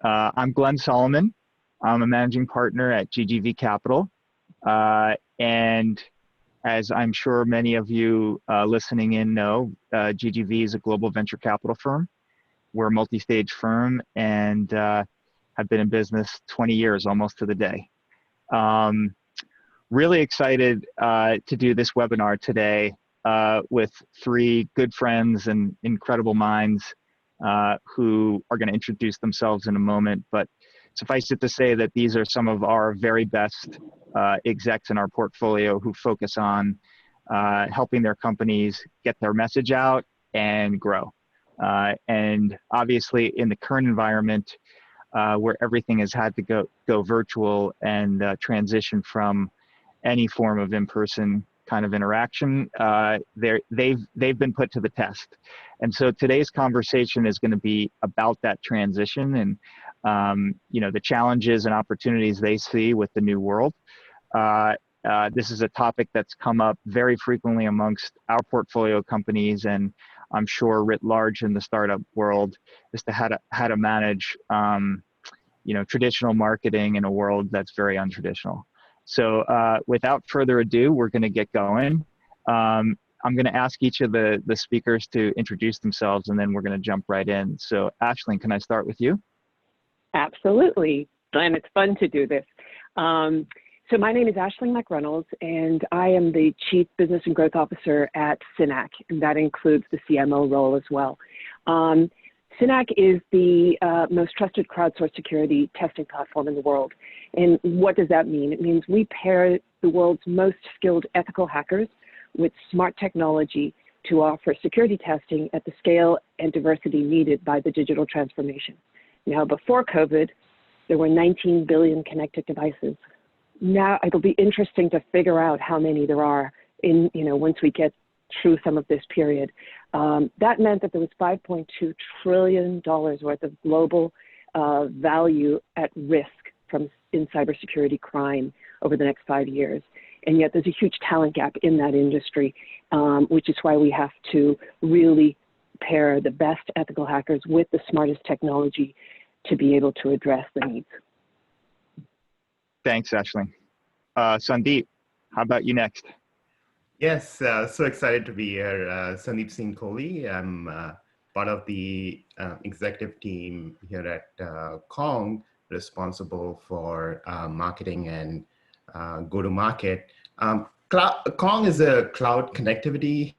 I'm Glenn Solomon. I'm a managing partner at GGV Capital. And as I'm sure many of you listening in know, GGV is a global venture capital firm. We're a multi-stage firm and have been in business 20 years, almost to the day. Really excited to do this webinar today with three good friends and incredible minds who are going to introduce themselves in a moment. But suffice it to say that these are some of our very best execs in our portfolio who focus on helping their companies get their message out and grow. And obviously in the current environment where everything has had to go virtual and transition from any form of in-person kind of interaction, they've been put to the test. And so today's conversation is going to be about that transition and the challenges and opportunities they see with the new world. This is a topic that's come up very frequently amongst our portfolio companies, and I'm sure writ large in the startup world, as to how to manage traditional marketing in a world that's very untraditional. So without further ado, we're going to get going. I'm going to ask each of the speakers to introduce themselves, and then we're going to jump right in. So Aisling, can I start with you? Absolutely, Glenn. It's fun to do this. So my name is Aisling MacRunnels, and I am the Chief Business and Growth Officer at Synack, and that includes the CMO role as well. Synack is the most trusted crowdsourced security testing platform in the world. And what does that mean? It means we pair the world's most skilled ethical hackers with smart technology to offer security testing at the scale and diversity needed by the digital transformation. Now, before COVID, there were 19 billion connected devices. Now, it'll be interesting to figure out how many there are once we get through some of this period. That meant that there was $5.2 trillion worth of global value at risk in cybersecurity crime over the next 5 years. And yet there's a huge talent gap in that industry, which is why we have to really pair the best ethical hackers with the smartest technology to be able to address the needs. Thanks, Aisling. Sandeep, how about you next? Yes, so excited to be here. Sandeep Singh Kohli. I'm part of the executive team here at Kong, responsible for marketing and go-to-market. Kong is a cloud connectivity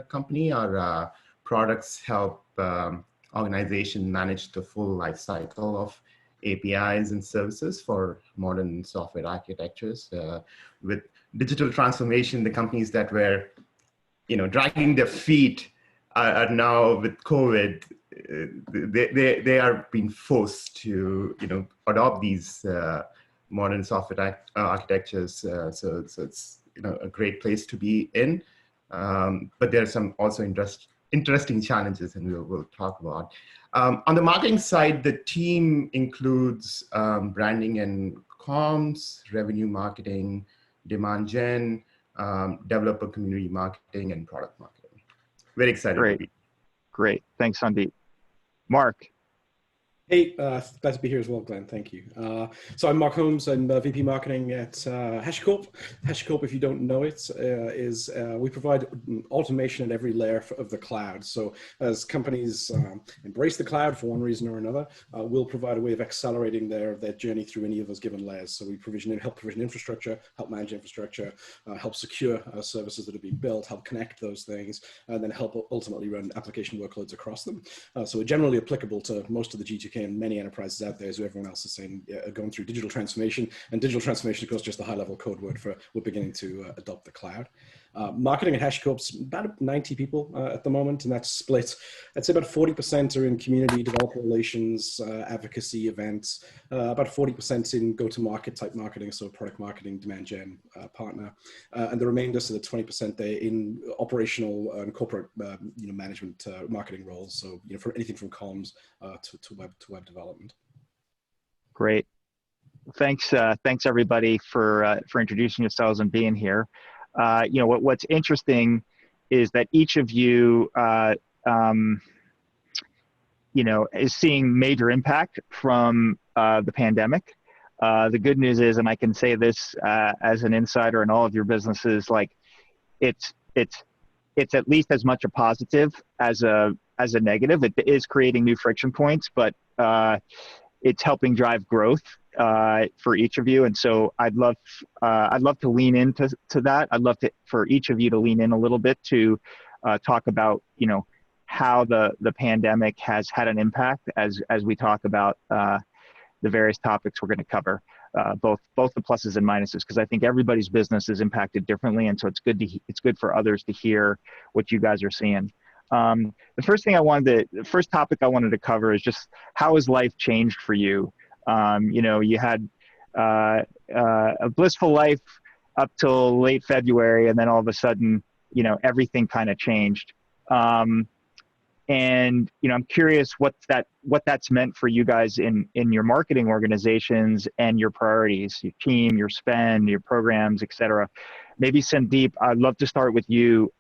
company. Our products help organizations manage the full life cycle of APIs and services for modern software architectures. With digital transformation, the companies that were, dragging their feet are now with COVID, they are being forced to, adopt these modern software architectures. So it's, a great place to be in. But there are some also interesting challenges, and we'll talk about. On the marketing side, the team includes branding and comms, revenue marketing, demand gen, developer community marketing, and product marketing. Very excited to be. Great. Thanks, Sandeep. Marc. Hey, glad to be here as well, Glenn. Thank you. So I'm Marc Holmes. I'm VP Marketing at HashiCorp. HashiCorp, if you don't know it, is we provide automation at every layer of the cloud. So as companies embrace the cloud for one reason or another, we'll provide a way of accelerating their journey through any of those given layers. So we help provision infrastructure, help manage infrastructure, help secure services that are being built, help connect those things, and then help ultimately run application workloads across them. So we're generally applicable to most of the G2K and many enterprises out there, as everyone else is saying, going through digital transformation. And digital transformation, of course, just a high-level code word for we're beginning to adopt the cloud. Marketing at HashiCorp's about 90 people at the moment, and that's split. I'd say about 40% are in community developer relations, advocacy events, about 40% in go-to-market type marketing, so product marketing, demand gen, partner, and the remainder, so the 20%, they're in operational and corporate, management marketing roles. So, for anything from comms to web development. Great. Thanks everybody for introducing yourselves and being here. What's interesting is that each of you is seeing major impact from the pandemic. The good news is, and I can say this as an insider in all of your businesses, like it's at least as much a positive as a negative. It is creating new friction points, but it's helping drive growth for each of you. And so I'd love to lean into that. I'd love for each of you to lean in a little bit to talk about how the pandemic has had an impact as we talk about the various topics we're going to cover, both the pluses and minuses, because I think everybody's business is impacted differently, and so it's good for others to hear what you guys are seeing. The first topic I wanted to cover is just how has life changed for you? You had a blissful life up till late February, and then all of a sudden, everything kind of changed. And I'm curious what that's meant for you guys in your marketing organizations and your priorities, your team, your spend, your programs, et cetera. Maybe Sandeep, I'd love to start with you.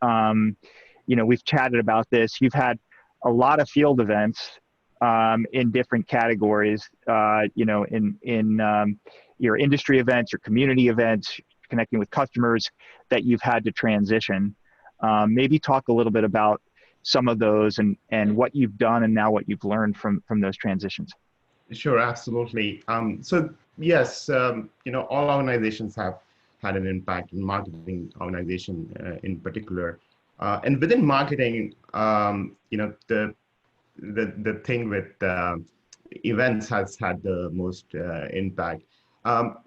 We've chatted about this. You've had a lot of field events in different categories, in your industry events, your community events, connecting with customers that you've had to transition. Maybe talk a little bit about some of those and what you've done and now what you've learned from those transitions. Sure, absolutely. So yes, all organizations have had an impact in marketing organization in particular. And within marketing, the thing with events has had the most impact.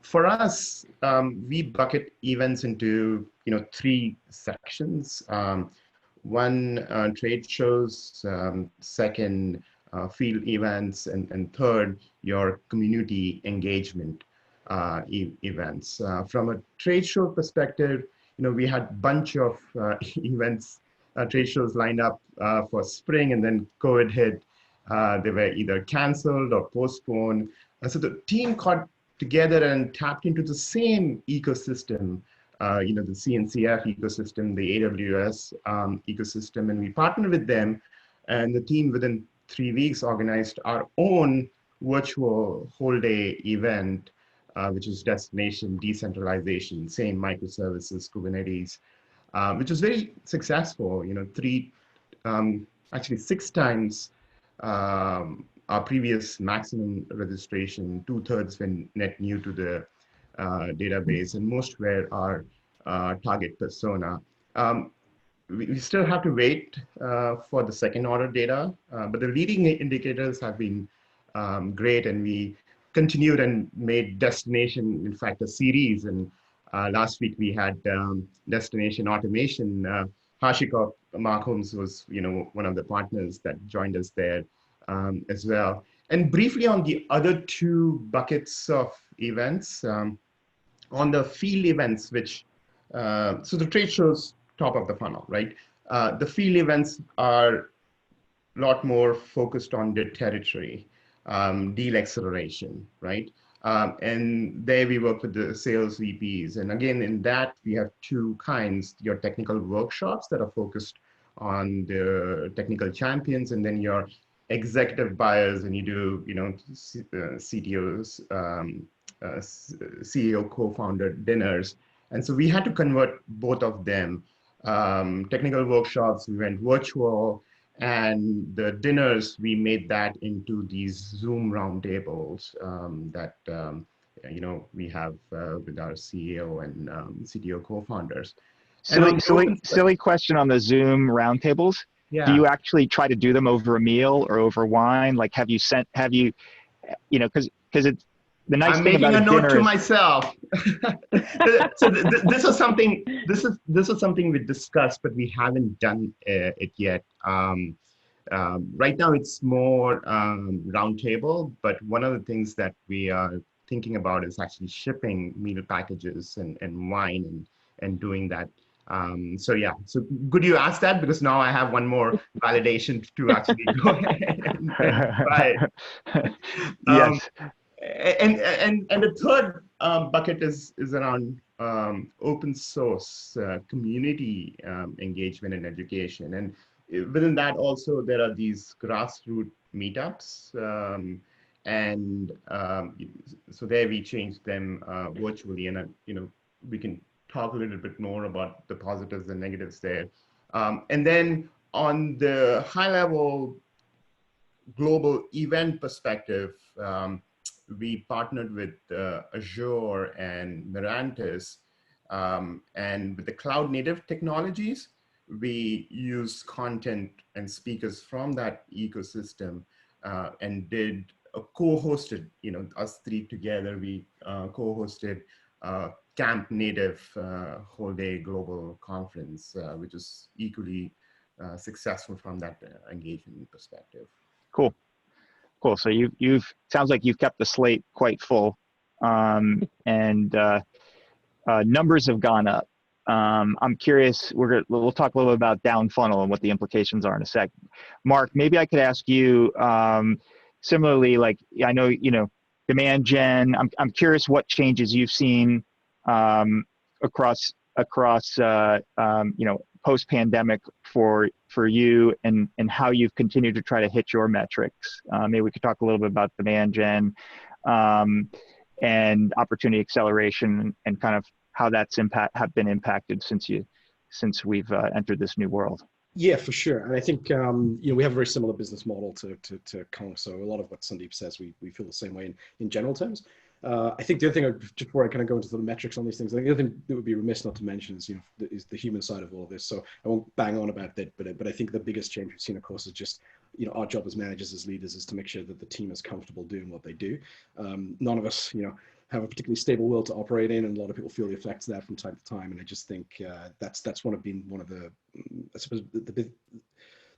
For us, we bucket events into three sections. One, trade shows, second, field events, and third, your community engagement events. From a trade show perspective, we had a bunch of events, trade shows lined up for spring, and then COVID hit. They were either canceled or postponed. So the team got together and tapped into the same ecosystem, the CNCF ecosystem, the AWS ecosystem, and we partnered with them. And the team within 3 weeks organized our own virtual whole day event, which is destination decentralization, same microservices, Kubernetes, which was very successful. Actually 6 times our previous maximum registration, 2/3 when net new to the database, and most were our target persona. We still have to wait for the second order data, but the leading indicators have been great, and we continued and made destination, in fact, a series. And last week we had destination automation. HashiCorp, Marc Holmes was one of the partners that joined us there as well. And briefly on the other 2 buckets of events, on the field events, which, so the trade shows top of the funnel, right? The field events are a lot more focused on the territory, deal acceleration, right? And there we work with the sales VPs. And again, in that, we have 2 kinds, your technical workshops that are focused on the technical champions, and then your executive buyers, and you do, CTOs, CEO co-founder dinners. And so we had to convert both of them. Technical workshops, we went virtual, and the dinners, we made that into these Zoom roundtables that we have with our CEO and CTO co-founders. Silly question on the Zoom roundtables. Yeah. Do you actually try to do them over a meal or over wine? Like, because it's the nice I'm thing making about a note to is, myself. So this is something we discussed, but we haven't done it yet. Right now, it's more roundtable, but one of the things that we are thinking about is actually shipping meal packages and wine and doing that. So yeah, so good you asked that, because now I have one more validation to actually go ahead and try it. Yes. And the third bucket is around open source community engagement and education. And within that also, there are these grassroots meetups. So there we changed them virtually, and we can talk a little bit more about the positives and negatives there. And then on the high level global event perspective, we partnered with Azure and Mirantis, and with the cloud native technologies, we use content and speakers from that ecosystem and did a co-hosted, us three together, we co-hosted Camp Native whole day global conference, which is equally successful from that engagement perspective. Cool. Cool. So you've sounds like you've kept the slate quite full, and numbers have gone up. I'm curious. We'll talk a little bit about down funnel and what the implications are in a sec. Marc, maybe I could ask you similarly. Like I know demand gen. I'm curious what changes you've seen across post pandemic for you and how you've continued to try to hit your metrics. Maybe we could talk a little bit about demand gen and opportunity acceleration and kind of how that's have been impacted since we've entered this new world. Yeah, for sure. And I think, we have a very similar business model to Kong. So a lot of what Sandeep says, we feel the same way in general terms. I think the other thing, just before I kind of go into the metrics on these things, I think the other thing that would be remiss not to mention is, is the human side of all of this. So I won't bang on about that, but I think the biggest change we've seen, of course, is just, our job as managers, as leaders, is to make sure that the team is comfortable doing what they do. None of us, have a particularly stable world to operate in, and a lot of people feel the effects of that from time to time. And I just think that's one of the, I suppose, the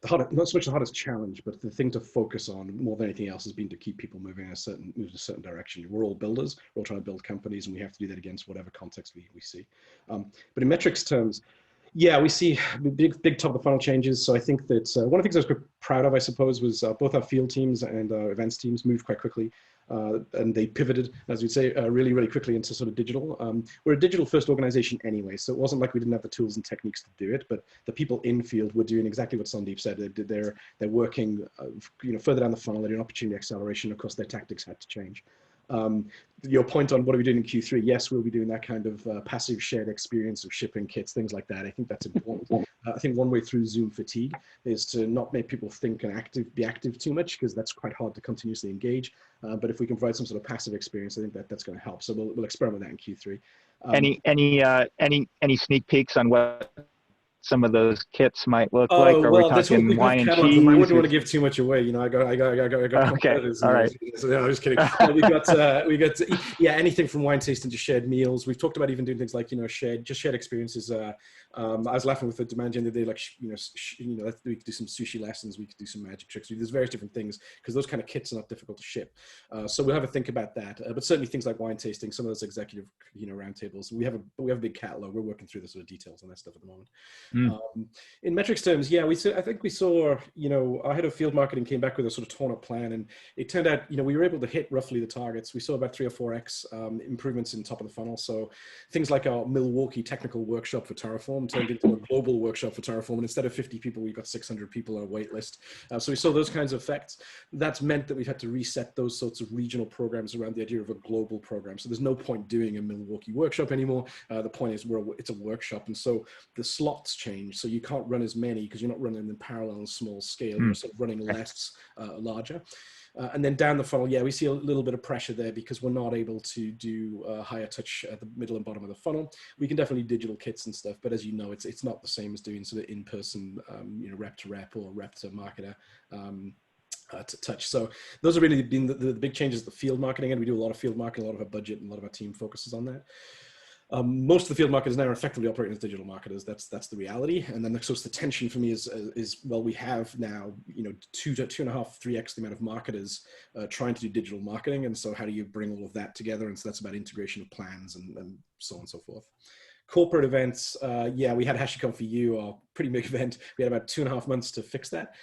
hardest, not so much the hardest challenge, but the thing to focus on more than anything else has been to keep people moving in a certain direction. We're all builders, we're all trying to build companies, and we have to do that against whatever context we see. But in metrics terms, yeah, we see big top of the funnel changes. So I think that one of the things I was quite proud of, I suppose, was both our field teams and our events teams moved quite quickly. And they pivoted, as we'd say, really, really quickly into sort of digital. We're a digital first organization anyway, so it wasn't like we didn't have the tools and techniques to do it, but the people in field were doing exactly what Sandeep said. They're working, further down the funnel, they're doing opportunity acceleration. Of course, their tactics had to change. Your point on what are we doing in Q3? Yes, we'll be doing that kind of passive shared experience of shipping kits, things like that. I think that's important. I think one way through Zoom fatigue is to not make people think and be active too much, because that's quite hard to continuously engage. But if we can provide some sort of passive experience, I think that's going to help. So we'll experiment with that in Q3. Any sneak peeks on what some of those kits might look like? Are we talking wine and cheese? I wouldn't want to give too much away. I got okay. All right. So, no, I'm just kidding. we got anything from wine tasting to shared meals. We've talked about even doing things like shared experiences. I was laughing with the demand gen the other day, like we could do some sushi lessons, we could do some magic tricks. There's various different things, because those kind of kits are not difficult to ship. So we'll have a think about that. But certainly things like wine tasting, some of those executive roundtables. We have a big catalog. We're working through the sort of details on that stuff at the moment. In metrics terms, yeah, I think we saw, our head of field marketing came back with a sort of torn up plan, and it turned out, we were able to hit roughly the targets. We saw about 3 or 4x improvements in top of the funnel. So things like our Milwaukee technical workshop for Terraform turned into a global workshop for Terraform, and instead of 50 people, we got 600 people on a wait list. So we saw those kinds of effects. That's meant that we've had to reset those sorts of regional programs around the idea of a global program. So there's no point doing a Milwaukee workshop anymore. The point is it's a workshop, and so the slots change. So you can't run as many because you're not running in parallel and small scale. You're sort of running less, larger. And then down the funnel, yeah, we see a little bit of pressure there because we're not able to do higher touch at the middle and bottom of the funnel. We can definitely digital kits and stuff, but as you know, it's not the same as doing sort of in-person, rep to rep or rep to marketer. To touch. So those have really been the big changes at the field marketing, and we do a lot of field marketing, a lot of our budget and a lot of our team focuses on that. Most of the field marketers now are effectively operating as digital marketers. That's the reality. And then the tension for me is well, we have now 2.5, 3x the amount of marketers trying to do digital marketing, and so how do you bring all of that together? And so that's about integration of plans and so on and so forth. Corporate events, yeah, we had HashiCorp for You, our pretty big event. We had about 2.5 months to fix that.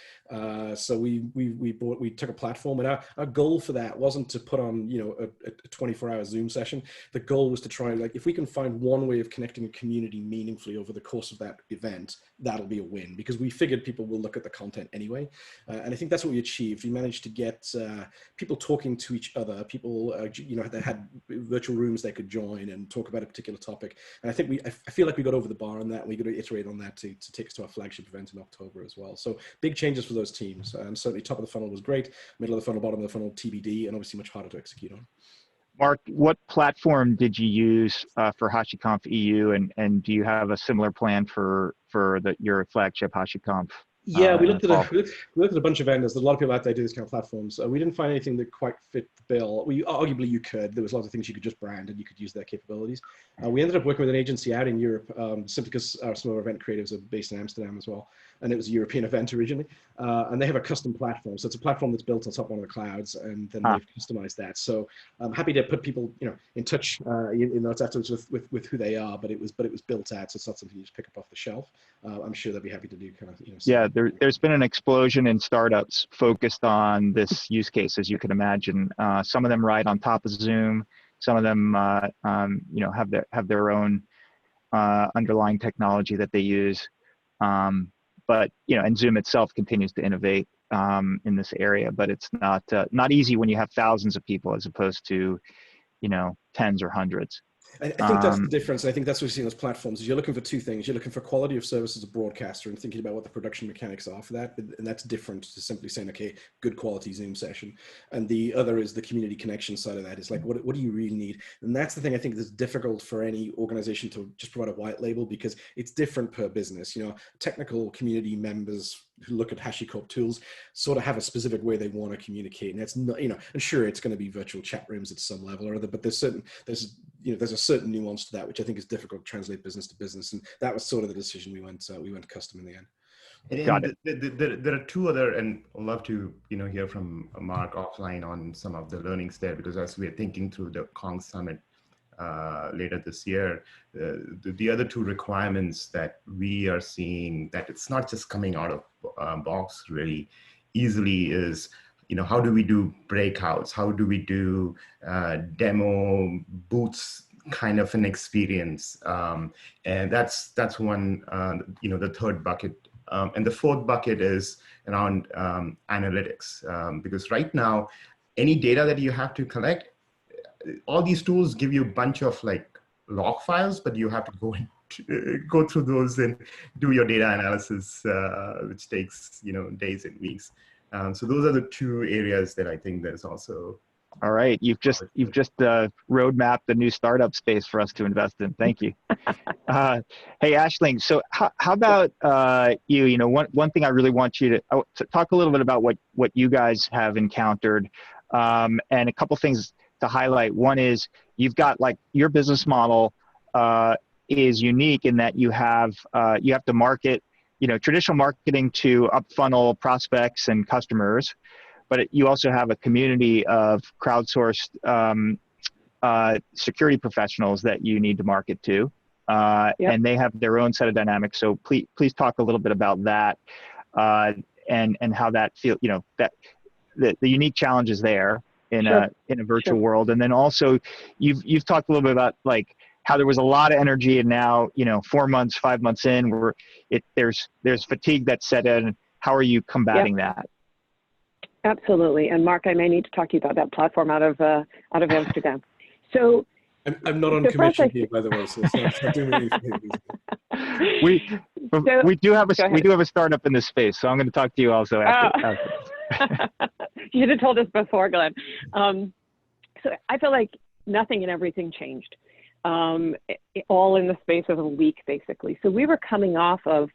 So we took a platform, and our goal for that wasn't to put on, you know, a 24-hour Zoom session. The goal was to try, like, if we can find one way of connecting a community meaningfully over the course of that event, that'll be a win, because we figured people will look at the content anyway. And I think that's what we achieved. We managed to get people talking to each other, people, you know, that had virtual rooms they could join and talk about a particular topic. And I think I feel like we got over the bar on that. We got to iterate on that to take us to our flagship event in October as well. So big changes for those teams. And certainly top of the funnel was great. Middle of the funnel, bottom of the funnel, TBD, and obviously much harder to execute on. Mark, what platform did you use for HashiConf EU, and do you have a similar plan for your flagship HashiConf? Yeah, we looked at a bunch of vendors. There's a lot of people out there do this kind of platforms. We didn't find anything that quite fit the bill. Arguably you could. There was lots of things you could just brand and you could use their capabilities. We ended up working with an agency out in Europe, simply because some of our event creatives are based in Amsterdam as well. And it was a European event originally. And they have a custom platform. So it's a platform that's built on top of one of the clouds, and then they've customized that. So I'm happy to put people, you know, in touch in notes afterwards with who they are, but it was built out. So it's not something you just pick up off the shelf. I'm sure they'll be happy to do kind of, you know. Yeah, there's been an explosion in startups focused on this use case, as you can imagine. Some of them ride on top of Zoom. Some of them, you know, have their own underlying technology that they use. But you know, and Zoom itself continues to innovate in this area. But it's not easy when you have thousands of people as opposed to, you know, tens or hundreds. I think that's the difference. I think that's what we see on those platforms. Is you're looking for two things. You're looking for quality of service as a broadcaster and thinking about what the production mechanics are for that. And that's different to simply saying, okay, good quality Zoom session. And the other is the community connection side of that. It's like, what do you really need? And that's the thing I think that's difficult for any organization to just provide a white label, because it's different per business. You know, technical community members who look at HashiCorp tools sort of have a specific way they want to communicate. And it's not, you know, and sure, it's going to be virtual chat rooms at some level or other, but there's a certain nuance to that, which I think is difficult to translate business to business. And that was sort of the decision we went custom in the end. Got it. There are two other, and I'd love to, you know, hear from Mark offline on some of the learnings there, because as we're thinking through the Kong Summit later this year, the other two requirements that we are seeing that it's not just coming out of box really easily is, you know, how do we do breakouts? How do we do demo booths kind of an experience? And that's one, you know, the third bucket. And the fourth bucket is around analytics, because right now, any data that you have to collect, all these tools give you a bunch of like log files, but you have to go through those and do your data analysis, which takes, you know, days and weeks. So those are the two areas that I think there's also. All right, you've just roadmapped the new startup space for us to invest in. Thank you. Hey, Aisling, so how about you? You know, one thing I really want you to talk a little bit about what you guys have encountered, and a couple things to highlight. One is you've got, like, your business model is unique in that you have to market, you know, traditional marketing to up funnel prospects and customers, but you also have a community of crowdsourced security professionals that you need to market to, and they have their own set of dynamics. So please talk a little bit about that, and how that you know, that the unique challenges there in a virtual world. And then also you've talked a little bit about, like, how there was a lot of energy, and now, you know, 4 months, 5 months in, where there's fatigue that set in. How are you combating that? Absolutely. And Mark, I may need to talk to you about that platform out of Amsterdam. So I'm not on commission here, by the way, so it's not doing anything. We do have a startup in this space, so I'm going to talk to you also after. You should have told us before, Glenn. So I feel like nothing and everything changed, all in the space of a week, basically. So we were coming off of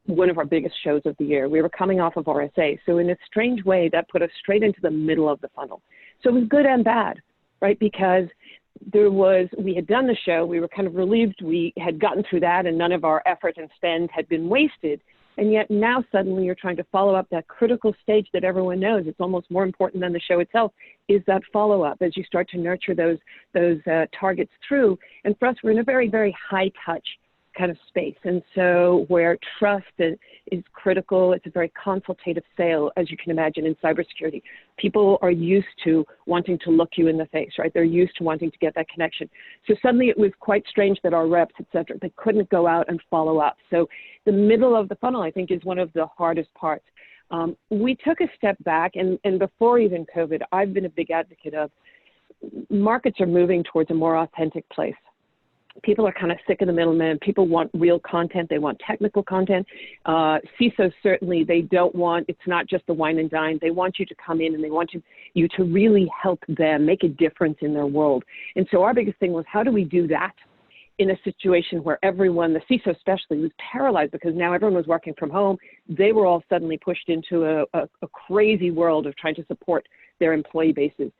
one of our biggest shows of the year. We were coming off of RSA. So in a strange way, that put us straight into the middle of the funnel. So it was good and bad, right? Because we had done the show, we were kind of relieved we had gotten through that, and none of our effort and spend had been wasted. And yet now suddenly you're trying to follow up that critical stage that everyone knows. It's almost more important than the show itself, is that follow-up as you start to nurture those targets through. And for us, we're in a very, very high touch kind of space. And so where trust is critical, it's a very consultative sale, as you can imagine, in cybersecurity. People are used to wanting to look you in the face, right? They're used to wanting to get that connection. So suddenly it was quite strange that our reps, et cetera, they couldn't go out and follow up. So the middle of the funnel, I think, is one of the hardest parts. We took a step back, and before even COVID, I've been a big advocate of markets are moving towards a more authentic place. People are kind of sick of the middleman. People want real content. They want technical content. CISOs, certainly, they don't want, it's not just the wine and dine. They want you to come in and they want you to really help them make a difference in their world. And so our biggest thing was, how do we do that in a situation where everyone, the CISO especially, was paralyzed because now everyone was working from home. They were all suddenly pushed into a crazy world of trying to support their employee bases.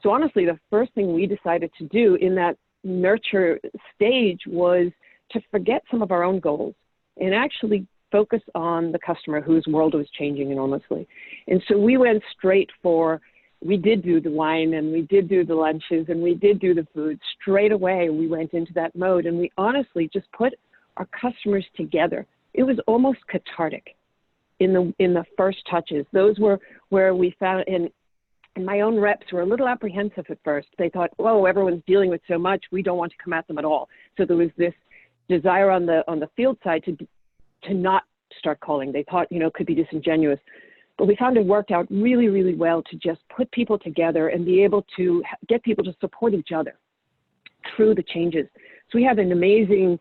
So honestly, the first thing we decided to do in that nurture stage was to forget some of our own goals and actually focus on the customer whose world was changing enormously. And so we went straight for, we did do the wine and we did do the lunches and we did do the food. Straight away, we went into that mode and we honestly just put our customers together. It was almost cathartic in the first touches. Those were where we found, and my own reps were a little apprehensive at first. They thought, "Whoa, everyone's dealing with so much. We don't want to come at them at all." So there was this desire on the field side to not start calling. They thought, it could be disingenuous. But we found it worked out really, really well to just put people together and be able to get people to support each other through the changes. So we had an amazing,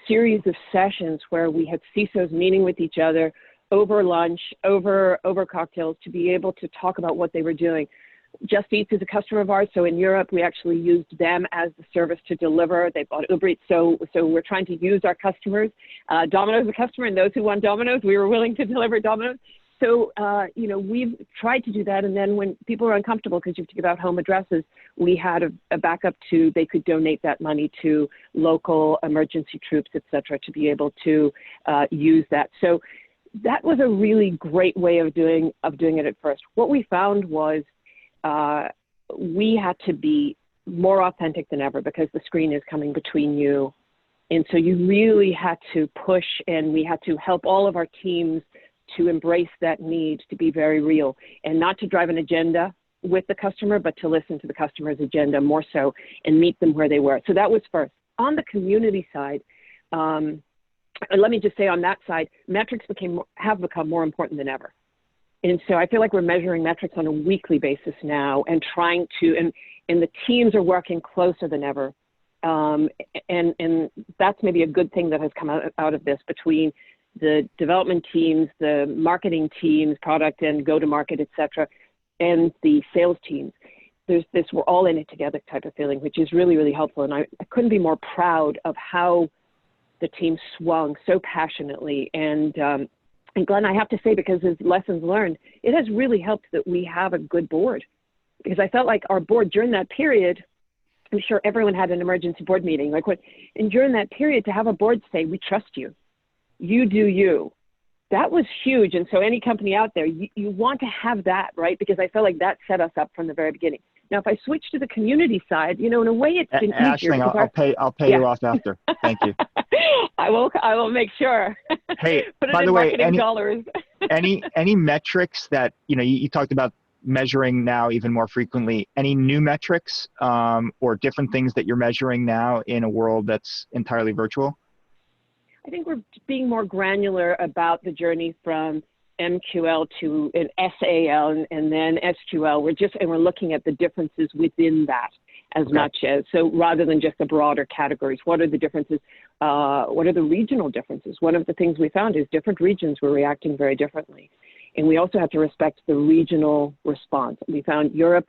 series of sessions where we had CISOs meeting with each other over lunch, over cocktails, to be able to talk about what they were doing. Just Eat is a customer of ours, so in Europe, we actually used them as the service to deliver. They bought Uber Eats, so we're trying to use our customers. Domino's is a customer, and those who want Domino's, we were willing to deliver Domino's. So, we've tried to do that, and then when people are uncomfortable because you have to give out home addresses, we had a backup to, they could donate that money to local emergency troops, et cetera, to be able to use that. So that was a really great way of doing it at first. What we found was we had to be more authentic than ever because the screen is coming between you. And so you really had to push, and we had to help all of our teams to embrace that need to be very real and not to drive an agenda with the customer, but to listen to the customer's agenda more so and meet them where they were. So that was first. On the community side, let me just say on that side, metrics have become more important than ever. And so I feel like we're measuring metrics on a weekly basis now and trying to, and the teams are working closer than ever. And that's maybe a good thing that has come out of this between the development teams, the marketing teams, product and go-to-market, et cetera, and the sales teams. There's this we're all in it together type of feeling, which is really, really helpful. And I couldn't be more proud of how the team swung so passionately. And Glenn, I have to say, because as lessons learned, it has really helped that we have a good board. Because I felt like our board during that period, I'm sure everyone had an emergency board meeting. And during that period, to have a board say, "We trust you. You do you," that was huge. And so any company out there, you want to have that, right? Because I felt like that set us up from the very beginning. Now, if I switch to the community side, in a way it's been easier. Aisling, I'll pay you off after. Thank you. I will make sure. Hey, Put it by in the way, dollars. any metrics that, you talked about measuring now even more frequently, any new metrics or different things that you're measuring now in a world that's entirely virtual? I think we're being more granular about the journey from MQL to an SAL and then SQL. We're looking at the differences within that as much as, so rather than just the broader categories, what are the differences? What are the regional differences? One of the things we found is different regions were reacting very differently. And we also have to respect the regional response. We found Europe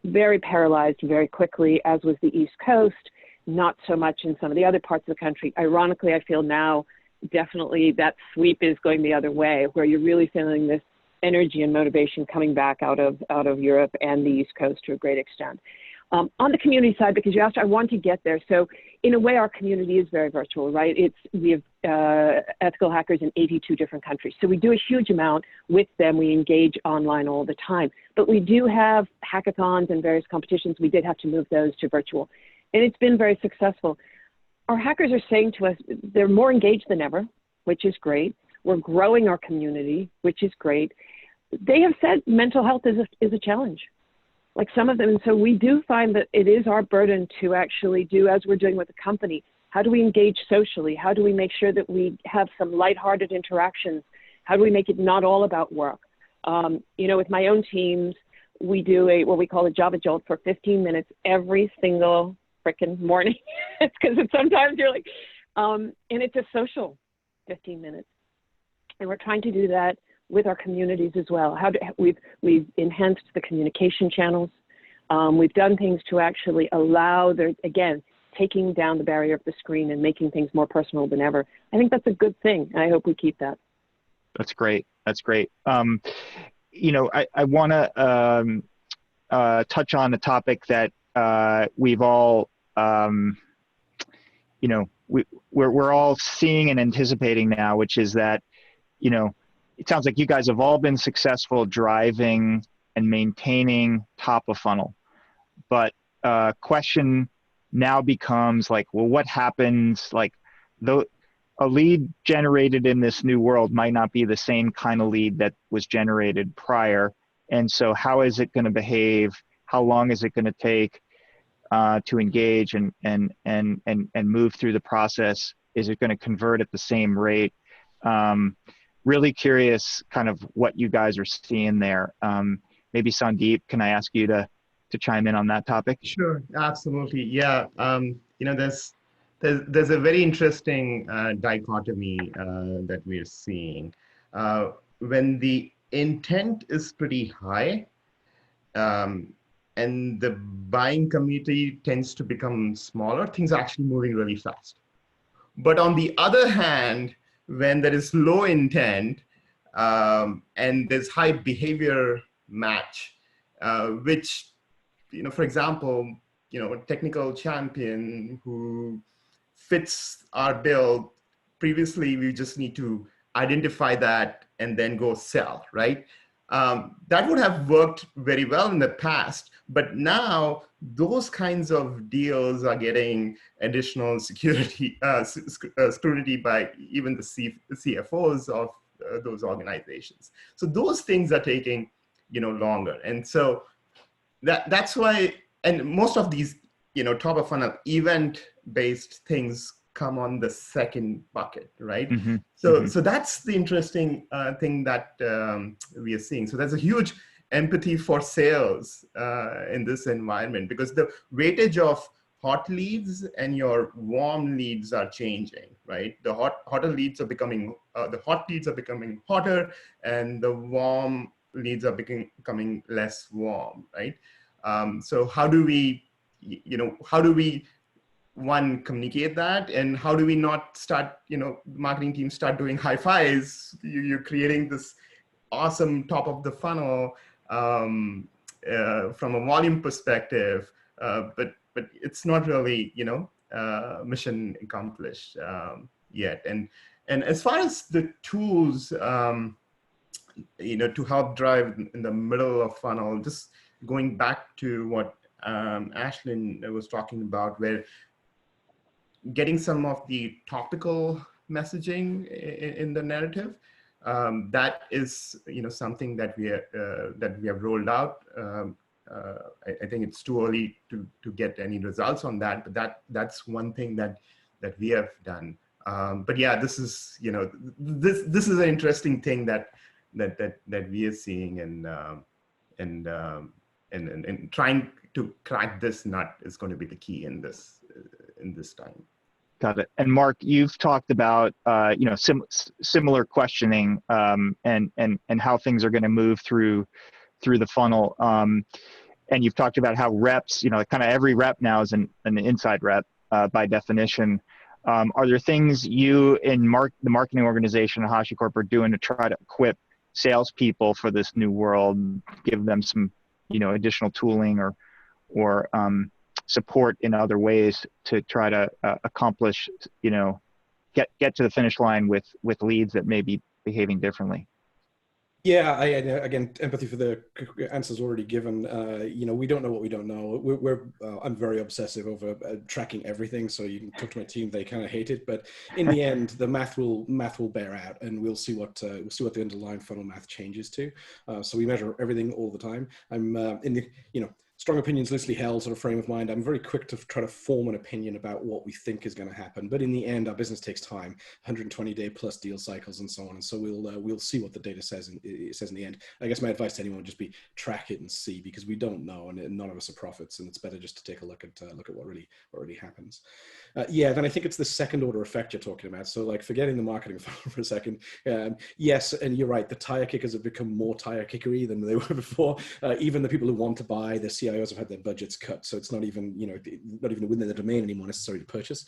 very paralyzed very quickly, as was the East Coast. Not so much in some of the other parts of the country. Ironically, I feel now definitely that sweep is going the other way, where you're really feeling this energy and motivation coming back out of Europe and the East Coast to a great extent. On the community side, because you asked, I want to get there. So in a way, our community is very virtual, right? We have ethical hackers in 82 different countries. So we do a huge amount with them. We engage online all the time. But we do have hackathons and various competitions. We did have to move those to virtual. And it's been very successful. our hackers are saying to us, they're more engaged than ever, which is great. We're growing our community, which is great. They have said mental health is a challenge, like some of them. And so we do find that it is our burden to actually do, as we're doing with the company, how do we engage socially? How do we make sure that we have some lighthearted interactions? How do we make it not all about work? You know, with my own teams, we do what we call a Java Jolt for 15 minutes every single frickin' morning. It's because sometimes you're like, and it's a social 15 minutes. And we're trying to do that with our communities as well. We've enhanced the communication channels. We've done things to actually allow, again, taking down the barrier of the screen and making things more personal than ever. I think that's a good thing, and I hope we keep that. That's great. That's great. You know, I want to touch on a topic that we've all, you know, we're all seeing and anticipating now, which is that, you know, it sounds like you guys have all been successful driving and maintaining top of funnel, but question now becomes like, well, what happens? Like, a lead generated in this new world might not be the same kind of lead that was generated prior, and so how is it going to behave? How long is it going to take to engage and move through the process? Is it going to convert at the same rate? Really curious kind of what you guys are seeing there. Maybe Sandeep, can I ask you to chime in on that topic? Sure, absolutely. Yeah, you know, there's a very interesting dichotomy that we're seeing. When the intent is pretty high, and the buying community tends to become smaller, things are actually moving really fast. But on the other hand, when there is low intent and there's high behavior match, which, you know, for example, you know, a technical champion who fits our bill, previously we just need to identify that and then go sell, right? That would have worked very well in the past, but now those kinds of deals are getting additional security, scrutiny by even the CFOs of those organizations. So those things are taking, you know, longer. And so that's why, and most of these, you know, top of funnel event-based things come on the second bucket, right? Mm-hmm. So that's the interesting thing that we are seeing. So there's a huge empathy for sales in this environment, because the weightage of hot leads and your warm leads are changing, right? The hotter leads are becoming, the hot leads are becoming hotter, and the warm leads are becoming less warm, right? So how do we, you know, how do we, one, communicate that, and how do we not start, you know, marketing teams start doing high fives? You're creating this awesome top of the funnel from a volume perspective, but it's not really, you know, mission accomplished yet. And as far as the tools, you know, to help drive in the middle of funnel, just going back to what Aisling was talking about, where getting some of the topical messaging in the narrative, that is, you know, something that we have rolled out. I think it's too early to get any results on that, but that's one thing that we have done. But yeah, this is, you know, this is an interesting thing that we are seeing, and trying to crack this nut is going to be the key in this time. Got it. And Marc, you've talked about you know, similar questioning and how things are going to move through the funnel. And you've talked about how reps, you know, kind of every rep now is an inside rep by definition. Are there things you in the marketing organization at HashiCorp are doing to try to equip salespeople for this new world, give them some, you know, additional tooling or support in other ways to try to accomplish, you know, get to the finish line with leads that may be behaving differently? Yeah, again, empathy for the answers already given. We don't know what we don't know. I'm very obsessive over tracking everything. So you can talk to my team; they kind of hate it. But in the end, the math will bear out, and we'll see what the underlying funnel math changes to. So we measure everything all the time. I'm in the strong opinions loosely held sort of frame of mind. I'm very quick to try to form an opinion about what we think is going to happen. But in the end, our business takes time, 120-day plus deal cycles and so on. And so we'll see what the data says in the end. I guess my advice to anyone would just be track it and see, because we don't know, and none of us are prophets, and it's better just to take a look at what really happens. Then I think it's the second order effect you're talking about. So like forgetting the marketing funnel for a second. Yes, and you're right. The tire kickers have become more tire kickery than they were before. Even the people who want to buy, the CIOs have had their budgets cut, so it's not even within the domain anymore necessary to purchase.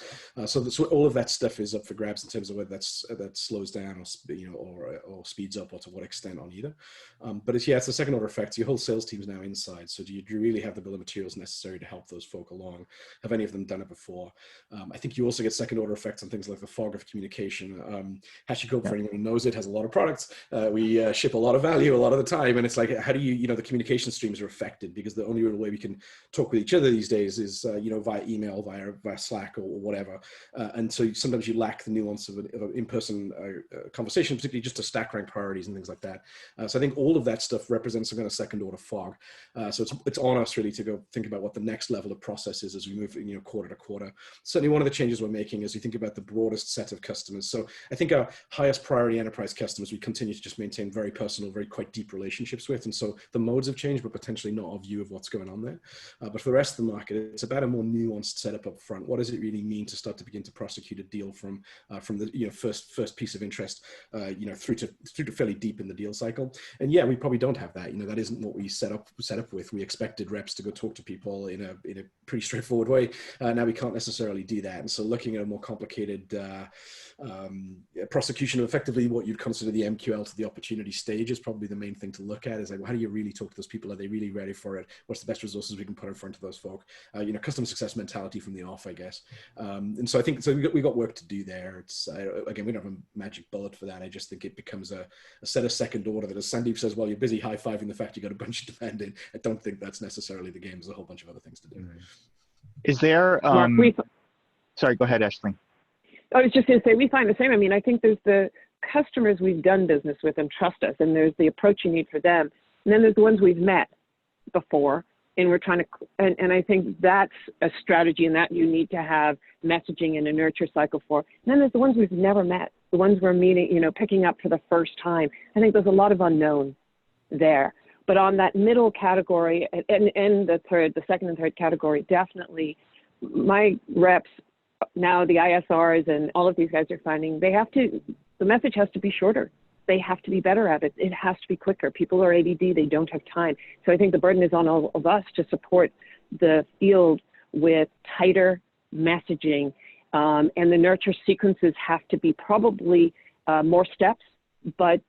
So all of that stuff is up for grabs in terms of whether that slows down or speeds up, or to what extent on either. But it's the second order effects. Your whole sales team is now inside. So do you really have the bill of materials necessary to help those folk along? Have any of them done it before? I think you also get second order effects on things like the fog of communication. HashiCorp, for anyone who knows it, has a lot of products. We ship a lot of value a lot of the time. And it's like, how do the communication streams are affected? Because the only real way we can talk with each other these days is, via email, via Slack or whatever. And so sometimes you lack the nuance of an in-person conversation, particularly just to stack rank priorities and things like that. So I think all of that stuff represents some kind of second order fog. So it's on us really to go think about what the next level of process is as we move, quarter to quarter. Certainly one of the changes we're making is you think about the broadest set of customers. So I think our highest priority enterprise customers, we continue to just maintain very personal, quite deep relationships with. And so the modes have changed, but potentially not our view of what's going on there. But for the rest of the market, it's about a more nuanced setup up front. What does it really mean to start to begin to prosecute a deal from the first piece of interest, through to fairly deep in the deal cycle? And we probably don't have that. That isn't what we set up with. We expected reps to go talk to people in a pretty straightforward way. Now we can't necessarily do that. And so looking at a more complicated prosecution of effectively what you'd consider the MQL to the opportunity stage is probably the main thing to look at. Is like, well, how do you really talk to those people? Are they really ready for it? What's the best resources we can put in front of those folk? Customer success mentality from the off, I guess. And so I think we got work to do there. It's again, we don't have a magic bullet for that. I just think it becomes a set of second order that, as Sandeep says, while you're busy high-fiving the fact you got a bunch of demand in, I don't think that's necessarily the game. There's a whole bunch of other things to do. Is there Mark, sorry, go ahead, Aisling. I was just going to say, we find the same. I mean, I think there's the customers we've done business with and trust us, and there's the approach you need for them. And then there's the ones we've met before, and we're trying to, and I think that's a strategy, and that you need to have messaging and a nurture cycle for. And then there's the ones we've never met, the ones we're meeting, picking up for the first time. I think there's a lot of unknown there. But on that middle category and the second and third category, definitely my reps, now the ISRs and all of these guys are finding the message has to be shorter. They have to be better at it. It has to be quicker. People are ADD, they don't have time. So I think the burden is on all of us to support the field with tighter messaging, and the nurture sequences have to be probably more steps, but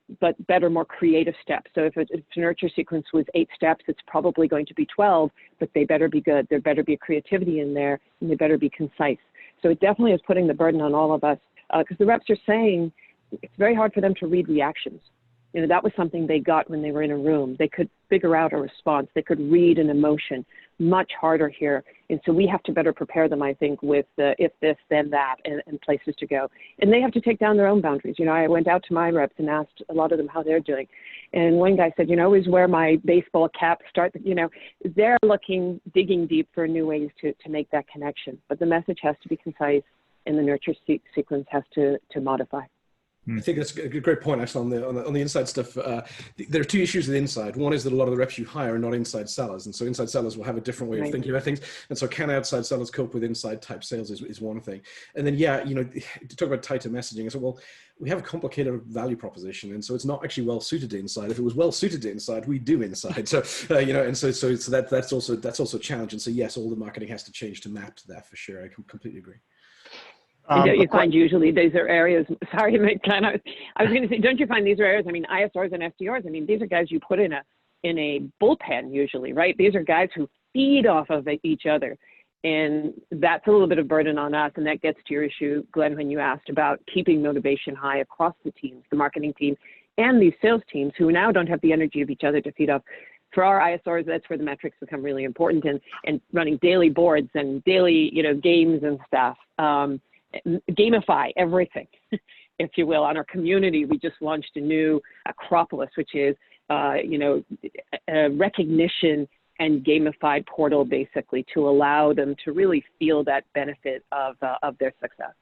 better, more creative steps. So if a nurture sequence was 8 steps, it's probably going to be 12, but they better be good. There better be creativity in there, and they better be concise. So it definitely is putting the burden on all of us, because the reps are saying it's very hard for them to read reactions. That was something they got when they were in a room. They could figure out a response. They could read an emotion. Much harder here. And so we have to better prepare them, I think, with the if this, then that, and places to go. And they have to take down their own boundaries. I went out to my reps and asked a lot of them how they're doing. And one guy said, I always wear my baseball cap, they're digging deep for new ways to make that connection. But the message has to be concise, and the nurture sequence has to modify. I think that's a great point, actually, on the inside stuff. There are 2 issues with inside. One is that a lot of the reps you hire are not inside sellers. And so inside sellers will have a different way of thinking about things. And so can outside sellers cope with inside type sales is one thing. And then, to talk about tighter messaging, I said, well, we have a complicated value proposition. And so it's not actually well suited to inside. If it was well suited to inside, we do inside. So, and so that's also a challenge. And so, yes, all the marketing has to change to map to that for sure. I completely agree. You find usually these are areas, sorry, Glenn, I was going to say, don't you find these are areas, ISRs and SDRs, these are guys you put in a bullpen usually, right? These are guys who feed off of each other. And that's a little bit of burden on us. And that gets to your issue, Glenn, when you asked about keeping motivation high across the teams, the marketing team and these sales teams who now don't have the energy of each other to feed off. For our ISRs, that's where the metrics become really important, and running daily boards and daily, games and stuff. Gamify everything, if you will. On our community, we just launched a new Acropolis, which is, a recognition and gamified portal, basically, to allow them to really feel that benefit of their success.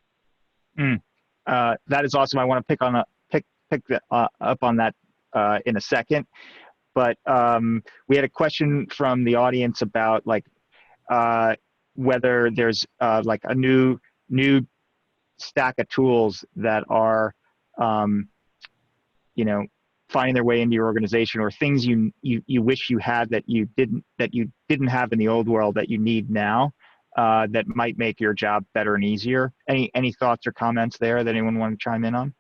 That is awesome. I want to pick up on that in a second. But we had a question from the audience about whether there's a new stack of tools that are finding their way into your organization, or things you wish you had that you didn't have in the old world that you need now, that might make your job better and easier. Any thoughts or comments there that anyone want to chime in on?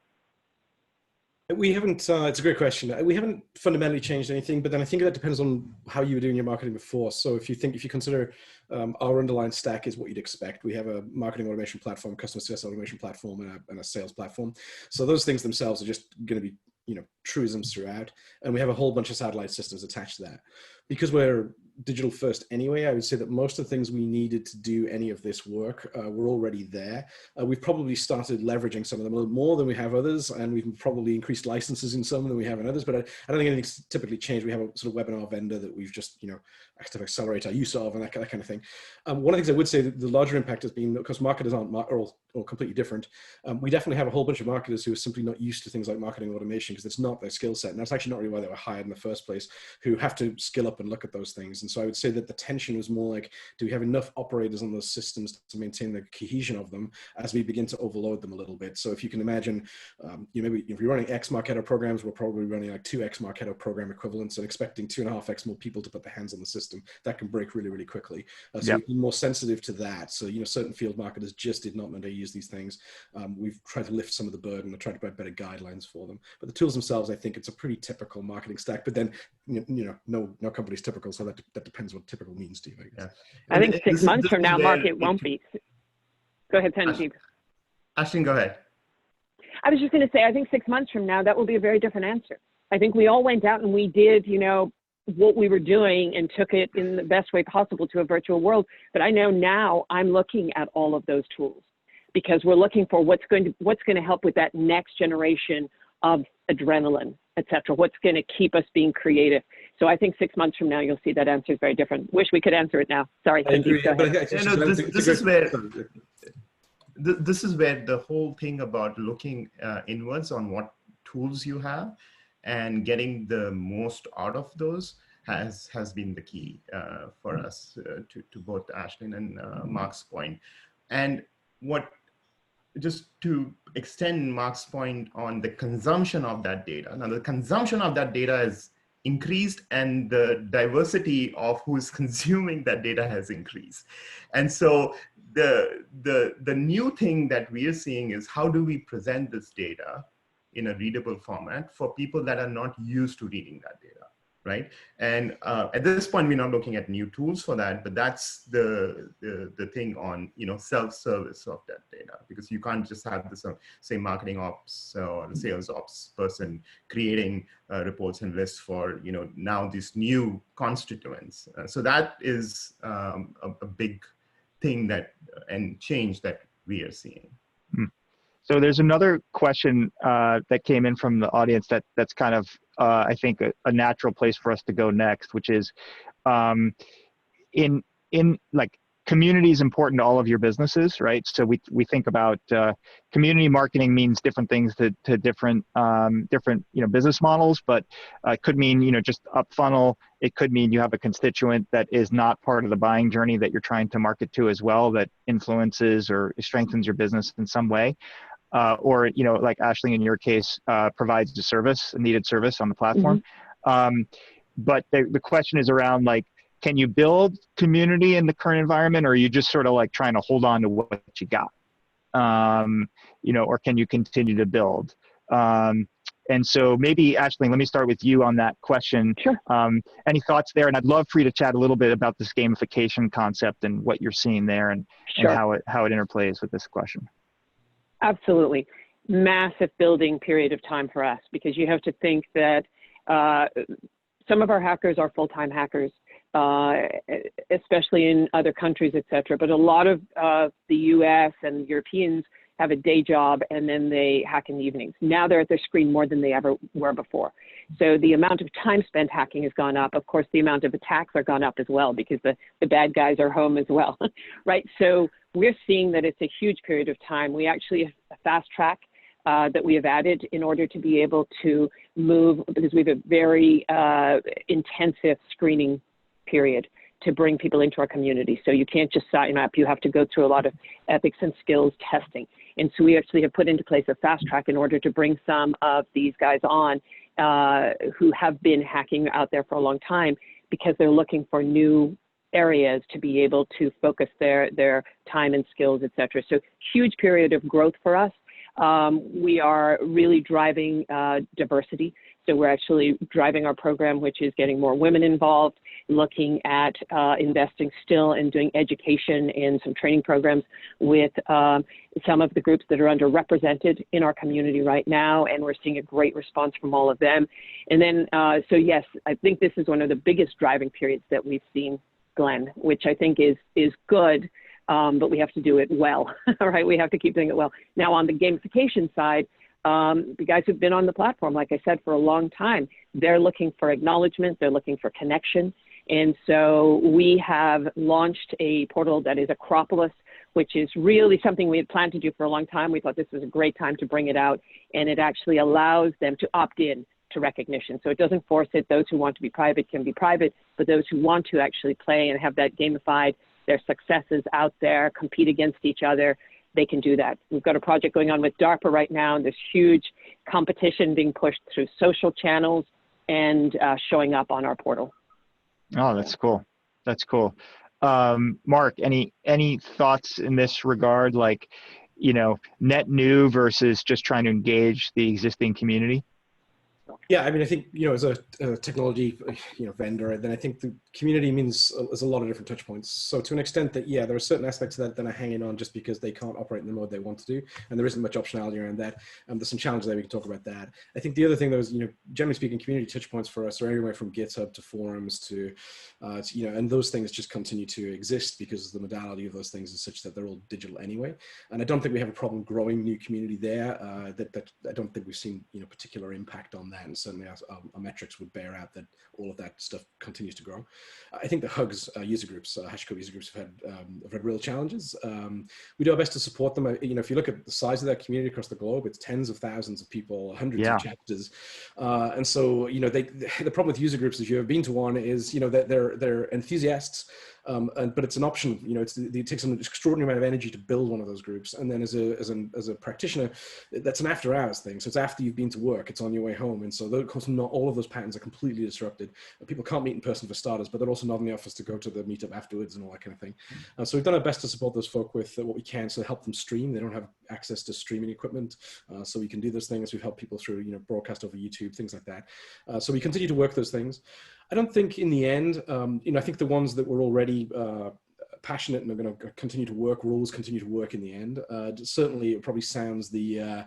We haven't, it's a great question. We haven't fundamentally changed anything, but then I think that depends on how you were doing your marketing before. So if you consider our underlying stack is what you'd expect. We have a marketing automation platform, customer success automation platform, and a sales platform. So those things themselves are just going to be, truisms throughout. And we have a whole bunch of satellite systems attached to that. Because we're digital first anyway, I would say that most of the things we needed to do any of this work were already there. We've probably started leveraging some of them a little more than we have others, and we've probably increased licenses in some than we have in others, but I don't think anything's typically changed. We have a sort of webinar vendor that we've just, asked to accelerate our use of, and that kind of thing. One of the things I would say that the larger impact has been, because marketers aren't all completely different, we definitely have a whole bunch of marketers who are simply not used to things like marketing automation because it's not their skill set. And that's actually not really why they were hired in the first place, who have to skill up and look at those things. And so I would say that the tension was more like, do we have enough operators on those systems to maintain the cohesion of them as we begin to overload them a little bit? So if you can imagine, maybe if you're running X Marketo programs, we're probably running like 2X Marketo program equivalents and expecting 2.5X more people to put their hands on the system. That can break really, really quickly. So we've been more sensitive to that. So, certain field marketers just did not know how to use these things. We've tried to lift some of the burden and tried to provide better guidelines for them. But the tools themselves, I think it's a pretty typical marketing stack. But then, no company's typical. So that depends what typical means to you. I think 6 months from now, Mark, it won't be. Go ahead, Sandeep. Aisling, go ahead. I was just going to say, I think 6 months from now, that will be a very different answer. I think we all went out and we did, what we were doing and took it in the best way possible to a virtual world. But I know now I'm looking at all of those tools because we're looking for what's going to help with that next generation of adrenaline, et cetera. What's going to keep us being creative. So I think 6 months from now, you'll see that answer is very different. Wish we could answer it now. Sorry. I agree. This is where the whole thing about looking inwards on what tools you have and getting the most out of those has been the key for us to both Aisling and Marc's point. And just to extend Marc's point on the consumption of that data. Now the consumption of that data is increased and the diversity of who's consuming that data has increased. And so the new thing that we are seeing is how do we present this data in a readable format for people that are not used to reading that data, right? And at this point, we're not looking at new tools for that, but that's the thing on self-service of that data, because you can't just have the same marketing ops or the sales ops person creating reports and lists for now these new constituents. So that is a big thing and change that we are seeing. So there's another question that came in from the audience that's kind of, I think, a natural place for us to go next, which is in community is important to all of your businesses, right? So we think about community marketing means different things to different business models, but it could mean just up funnel. It could mean you have a constituent that is not part of the buying journey that you're trying to market to as well, that influences or strengthens your business in some way. Or like Aisling in your case, provides a needed service on the platform. But the question is around can you build community in the current environment, or are you just sort of trying to hold on to what you got? Or can you continue to build? And so maybe Aisling, let me start with you on that question. Sure. Any thoughts there? And I'd love for you to chat a little bit about this gamification concept and what you're seeing there and how it interplays with this question. Absolutely. massive building period of time for us, because you have to think that some of our hackers are full-time hackers, especially in other countries, et cetera. But a lot of the US and Europeans have a day job and then they hack in the evenings. Now they're at their screen more than they ever were before. So the amount of time spent hacking has gone up. Of course, the amount of attacks are gone up as well, because the bad guys are home as well, right? So we're seeing that it's a huge period of time. We actually have a fast track that we have added in order to be able to move, because we have a very intensive screening period to bring people into our community. So you can't just sign up, you have to go through a lot of ethics and skills testing. And so we actually have put into place a fast track in order to bring some of these guys on who have been hacking out there for a long time, because they're looking for new areas to be able to focus their time and skills, et cetera. So huge period of growth for us. We are really driving diversity. So we're actually driving our program, which is getting more women involved, looking at investing still in doing education and some training programs with some of the groups that are underrepresented in our community right now. And we're seeing a great response from all of them. And then, so yes, I think this is one of the biggest driving periods that we've seen, Glenn, which I think is good. But we have to do it well, all right? We have to keep doing it well. Now, on the gamification side, the guys who've been on the platform, like I said, for a long time, they're looking for acknowledgement, they're looking for connection. And so we have launched a portal that is Acropolis, which is really something we had planned to do for a long time. We thought this was a great time to bring it out, and it actually allows them to opt in to recognition. So it doesn't force it. Those who want to be private can be private, but those who want to actually play and have that gamified, their successes out there, compete against each other, they can do that. We've got a project going on with DARPA right now, and there's huge competition being pushed through social channels and showing up on our portal. Oh, that's cool. That's cool. Marc, any thoughts in this regard, like, you know, net new versus just trying to engage the existing community? Yeah, I mean, I think, you know, as a technology, you know, vendor, then I think the community means there's a lot of different touch points. So to an extent that, yeah, there are certain aspects of that are hanging on just because they can't operate in the mode they want to do. And there isn't much optionality around that. There's some challenges there, we can talk about that. I think the other thing, though, is, you know, generally speaking, community touch points for us are anywhere from GitHub to forums to you know, and those things just continue to exist because the modality of those things is such that they're all digital anyway. And I don't think we have a problem growing new community there. That I don't think we've seen, you know, particular impact on that. And certainly our metrics would bear out that all of that stuff continues to grow. I think the Hugs user groups, HashiCorp user groups have had real challenges. We do our best to support them. You know, if you look at the size of that community across the globe, it's tens of thousands of people, hundreds of chapters. And so, you know, the problem with user groups, if you've ever been to one, is, you know, that they're enthusiasts, but it's an option. You know, it takes an extraordinary amount of energy to build one of those groups. And then as a practitioner, that's an after hours thing. So it's after you've been to work, it's on your way home. And so of course, not all of those patterns are completely disrupted. People can't meet in person for starters, but they're also not in the office to go to the meetup afterwards and all that kind of thing. So we've done our best to support those folk with what we can, so help them stream. They don't have access to streaming equipment, so we can do those things. We've helped people through, you know, broadcast over YouTube, things like that. So we continue to work those things. I don't think in the end, you know, I think the ones that were already passionate and are going to continue to work, will always continue to work in the end. Certainly, it probably sounds the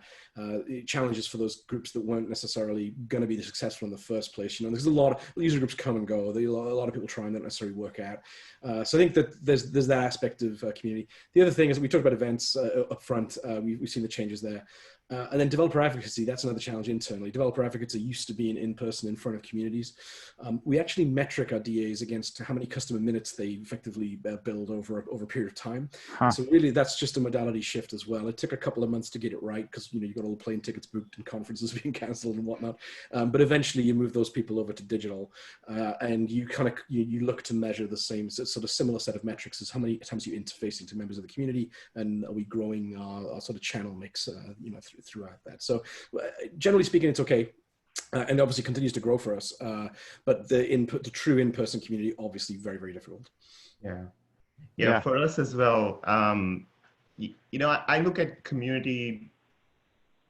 challenges for those groups that weren't necessarily going to be successful in the first place. You know, there's a lot of user groups come and go. A lot of people try and don't necessarily work out. So I think that there's that aspect of community. The other thing is we talked about events up front. We've seen the changes there. And then developer advocacy, that's another challenge internally. Developer advocates are used to being in person in front of communities. We actually metric our DAs against how many customer minutes they effectively build over a period of time. So really, that's just a modality shift as well. It took a couple of months to get it right because, you know, you've got all the plane tickets booked and conferences being cancelled and whatnot. But eventually, you move those people over to digital, and you kind of you look to measure the same sort of similar set of metrics as how many times you're interfacing to members of the community, and are we growing our sort of channel mix, you know, throughout that. So generally speaking, it's okay. And obviously continues to grow for us. But the true in-person community, obviously very, very difficult. Yeah, for us as well. You know, I look at community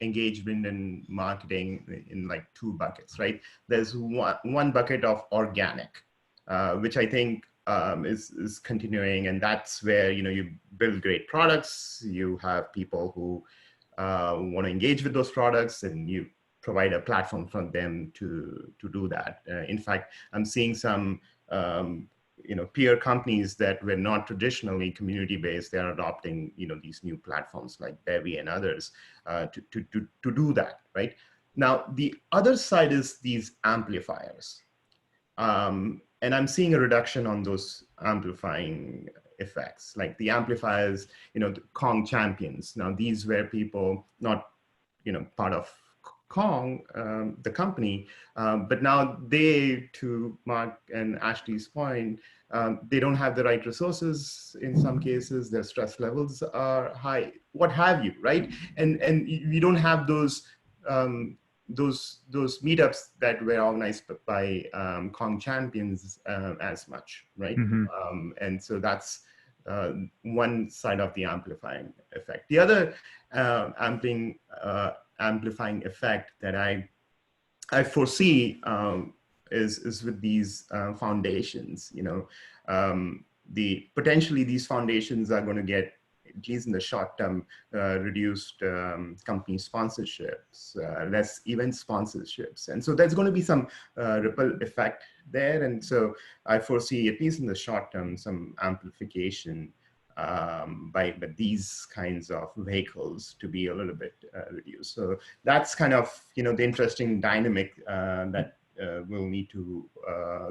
engagement and marketing in like two buckets, right? There's one bucket of organic, which I think is continuing. And that's where, you know, you build great products. You have people who want to engage with those products, and you provide a platform for them to do that. In fact, I'm seeing some peer companies that were not traditionally community-based. They are adopting these new platforms like Bevy and others to do that, right? Now, the other side is these amplifiers. And I'm seeing a reduction on those amplifying effects, like the amplifiers, the Kong champions. Now, these were people not, part of Kong, the company, but now they, to Mark and Ashley's point, they don't have the right resources in some cases. Their stress levels are high, what have you, right? And you don't have those meetups that were organized by Kong champions as much, right? Mm-hmm. And so that's one side of the amplifying effect. The other amplifying effect that I foresee is with these foundations. Potentially these foundations are going to get, at least in the short term, reduced company sponsorships, less event sponsorships. And so there's going to be some ripple effect there. And so I foresee, at least in the short term, some amplification by these kinds of vehicles to be a little bit reduced. So that's kind of, the interesting dynamic that we'll need to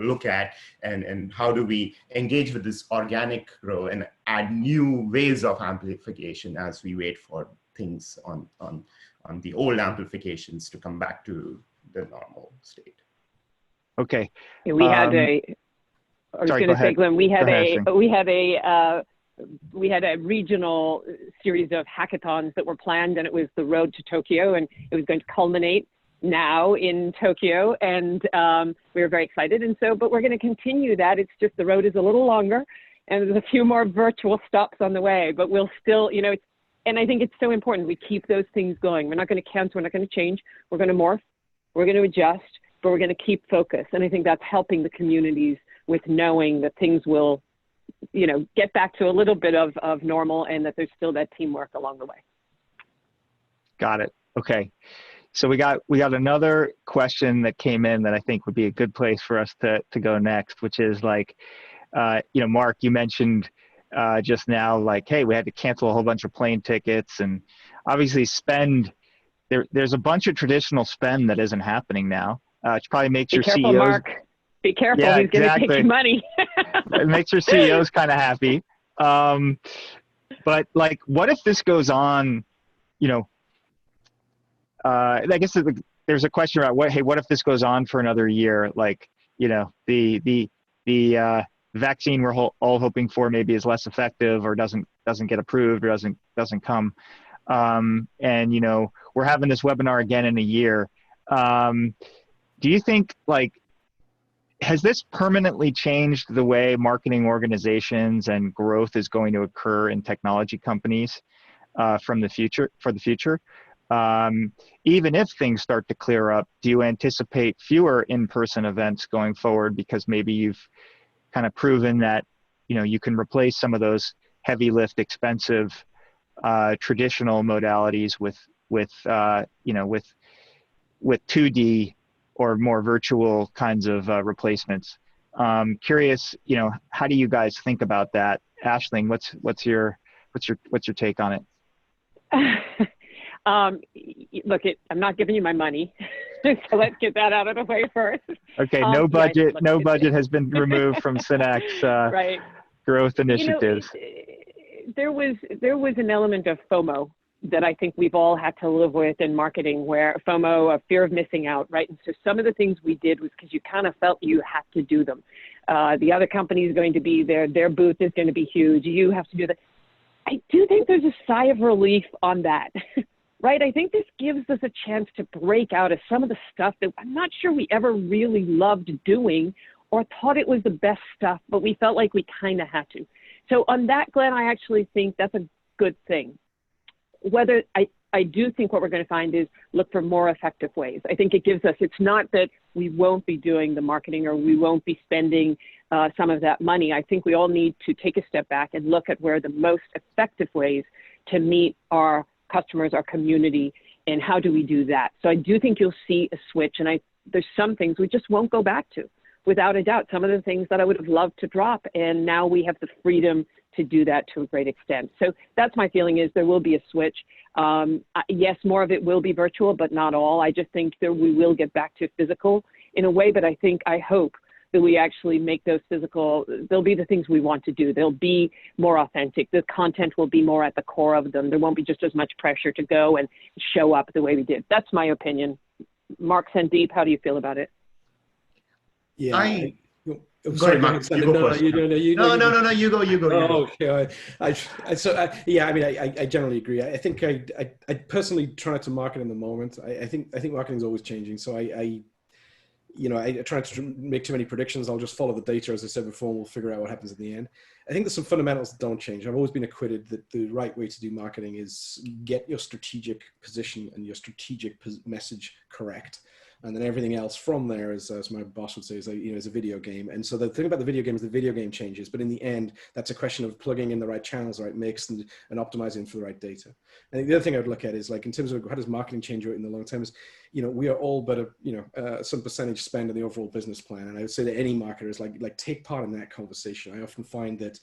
look at, and how do we engage with this organic growth and add new ways of amplification as we wait for things on the old amplifications to come back to the normal state. Okay. We had Glenn, we had a regional series of hackathons that were planned, and it was the road to Tokyo, and it was going to culminate now in Tokyo, and we were very excited. And so, but we're going to continue that. It's just the road is a little longer, and there's a few more virtual stops on the way, but we'll still, and I think it's so important we keep those things going. We're not going to cancel, we're not going to change, we're going to morph, we're going to adjust, but we're going to keep focus. And I think that's helping the communities with knowing that things will, get back to a little bit of normal, and that there's still that teamwork along the way. Got it. Okay. So we got another question that came in that I think would be a good place for us to go next, which is like, Mark, you mentioned just now, like, hey, we had to cancel a whole bunch of plane tickets, and obviously there's a bunch of traditional spend that isn't happening now. It probably makes your CEOs. Mark. Be careful, yeah, he's going to take your money. It makes your CEOs kind of happy. But like, what if this goes on, I guess there's a question about what if this goes on for another year? Like, the vaccine we're all hoping for maybe is less effective, or doesn't get approved, or doesn't come. And we're having this webinar again in a year. Do you think, like, has this permanently changed the way marketing organizations and growth is going to occur in technology companies for the future? Even if things start to clear up, do you anticipate fewer in-person events going forward, because maybe you've kind of proven that you can replace some of those heavy lift, expensive traditional modalities with 2D or more virtual kinds of replacements? Curious, how do you guys think about that? Aisling, what's your take on it? Look, I'm not giving you my money, so let's get that out of the way first. Okay, no budget has been removed from Synack's right. growth initiatives. There was an element of FOMO that I think we've all had to live with in marketing, where FOMO, a fear of missing out, right? And so some of the things we did was because you kind of felt you had to do them. The other company is going to be there, their booth is going to be huge, you have to do that. I do think there's a sigh of relief on that. Right? I think this gives us a chance to break out of some of the stuff that I'm not sure we ever really loved doing or thought it was the best stuff, but we felt like we kind of had to. So on that, Glenn, I actually think that's a good thing. Whether I do think what we're going to find is look for more effective ways. I think it gives us, it's not that we won't be doing the marketing or we won't be spending some of that money. I think we all need to take a step back and look at where the most effective ways to meet our customers, our community, and how do we do that? So I do think you'll see a switch, and there's some things we just won't go back to, without a doubt. Some of the things that I would have loved to drop, and now we have the freedom to do that to a great extent. So that's my feeling, is there will be a switch. Yes, more of it will be virtual, but not all. I just think that we will get back to physical in a way, but I hope that we actually make those physical, they'll be the things we want to do. They'll be more authentic. The content will be more at the core of them. There won't be just as much pressure to go and show up the way we did. That's my opinion. Mark, Sandeep, how do you feel about it? Yeah. Sorry, Mark, you go first. No, you go. Oh, okay. Yeah, I mean, I generally agree. I think I personally try not to market in the moment. I think marketing is always changing. So I try not to make too many predictions. I'll just follow the data, as I said before, and we'll figure out what happens at the end. I think there's some fundamentals that don't change. I've always been acquitted that the right way to do marketing is get your strategic position and your strategic message correct. And then everything else from there, as my boss would say, is a video game. And so the thing about the video game is the video game changes, but in the end, that's a question of plugging in the right channels, the right mix, and optimizing for the right data. I think the other thing I would look at is, like, in terms of how does marketing change in the long term, is, we are all but some percentage spend in the overall business plan. And I would say that any marketer is like take part in that conversation. I often find that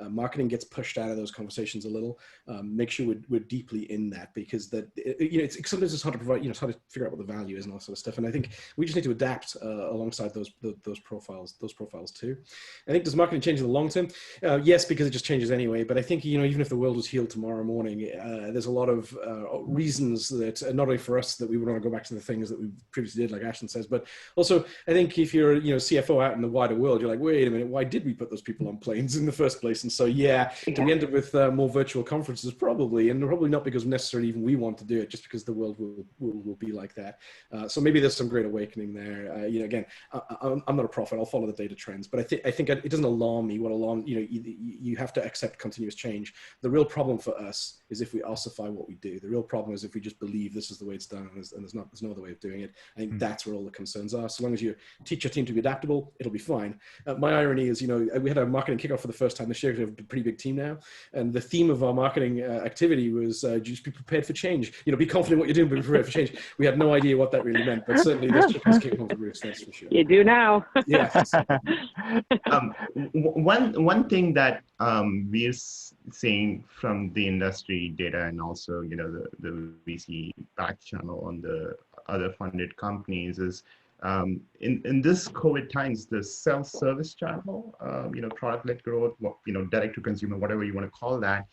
marketing gets pushed out of those conversations a little. Make sure we're deeply in that, because sometimes it's hard to provide, it's hard to figure out what the value is and all that sort of stuff. And I think we just need to adapt alongside those profiles too. I think, does marketing change in the long term? Yes, because it just changes anyway. But I think, even if the world was healed tomorrow morning, there's a lot of reasons that not only for us that we would want to go back to the things that we previously did, like Ashton says, but also I think if you're CFO out in the wider world, you're like, wait a minute, why did we put those people on planes in the first place? And so do we end up with more virtual conferences? Probably, and probably not because necessarily even we want to do it, just because the world will be like that. So maybe there's some great awakening there. Again, I'm not a prophet. I'll follow the data trends, but I think it doesn't alarm me. You have to accept continuous change. The real problem for us is if we ossify what we do. The real problem is if we just believe this is the way it's done, and there's no other way of doing it. I think that's where all the concerns are. So long as you teach your team to be adaptable, it'll be fine. My irony is, we had a marketing kickoff for the first time this year. We have a pretty big team now, and the theme of our marketing activity was just be prepared for change. Be confident in what you're doing, but be prepared for change. We had no idea what that really meant, but certainly this chickens came home to roost, that's for sure. You do now. Yes. One thing that we're seeing from the industry data, and also the VC back channel on the other funded companies, is in this COVID times, the self-service channel, product-led growth, direct to consumer, whatever you want to call that,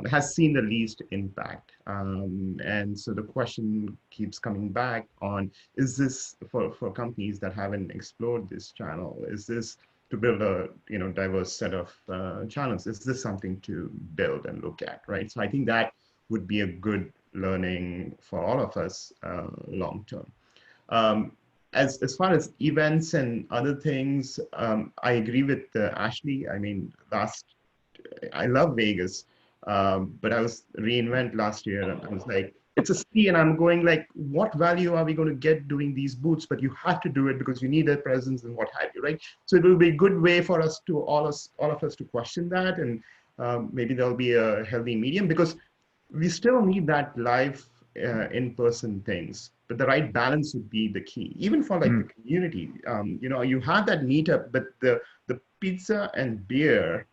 has seen the least impact. And so the question keeps coming back on, is this for companies that haven't explored this channel? Is this to build a diverse set of channels? Is this something to build and look at, right? So I think that would be a good learning for all of us long term. As far as events and other things, I agree with Ashley. I mean, I love Vegas. But I was reInvent last year, and I was like, it's a ski, and I'm going like, what value are we going to get doing these booths? But you have to do it because you need a presence and what have you, right? So it will be a good way for us to all of us to question that, and maybe there'll be a healthy medium, because we still need that live in-person things. But the right balance would be the key, even for like the community. You have that meetup, but the pizza and beer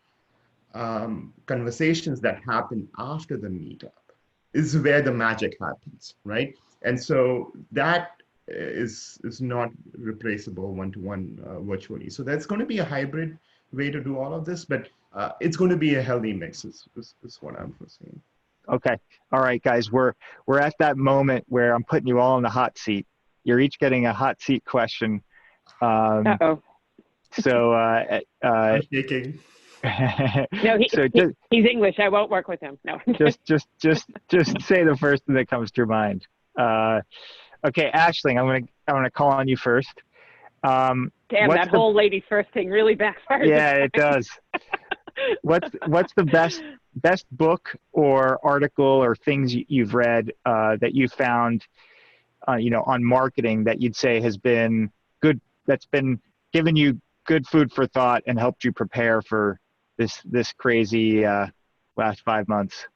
conversations that happen after the meetup is where the magic happens, right? And so that is not replaceable one-to-one virtually. So that's going to be a hybrid way to do all of this, but it's going to be a healthy mix is what I'm foreseeing. Okay. All right, guys, we're at that moment where I'm putting you all in the hot seat. You're each getting a hot seat question. Uh-oh. So I'm shaking. No, he's English. I won't work with him. No. just say the first thing that comes to your mind. Okay, Aisling, I'm gonna call on you first. Damn, that whole lady first thing really backfired. Yeah, it does. What's the best book or article or things you've read that you found on marketing that you'd say has been good, that's been giving you good food for thought and helped you prepare for this crazy last 5 months?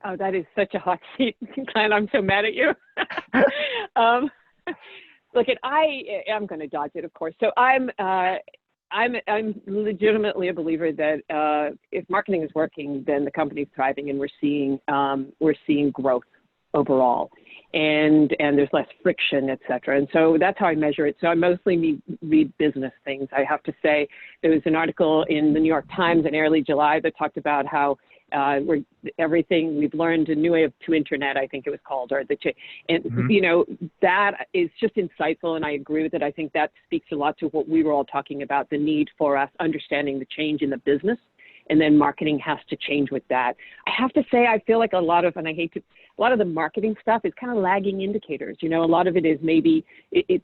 Oh, that is such a hot seat, Glenn. I'm so mad at you. Look, I'm going to dodge it, of course. So I'm legitimately a believer that if marketing is working, then the company's thriving, and we're seeing growth overall, and there's less friction, et cetera. And so that's how I measure it. So I mostly read business things. I have to say, there was an article in the New York Times in early July that talked about how everything we've learned a new way to internet, I think it was called, you know, that is just insightful, and I agree with it. I think that speaks a lot to what we were all talking about, the need for us understanding the change in the business, and then marketing has to change with that. I have to say, I feel like a lot of the marketing stuff is kind of lagging indicators. You know, a lot of it is maybe it's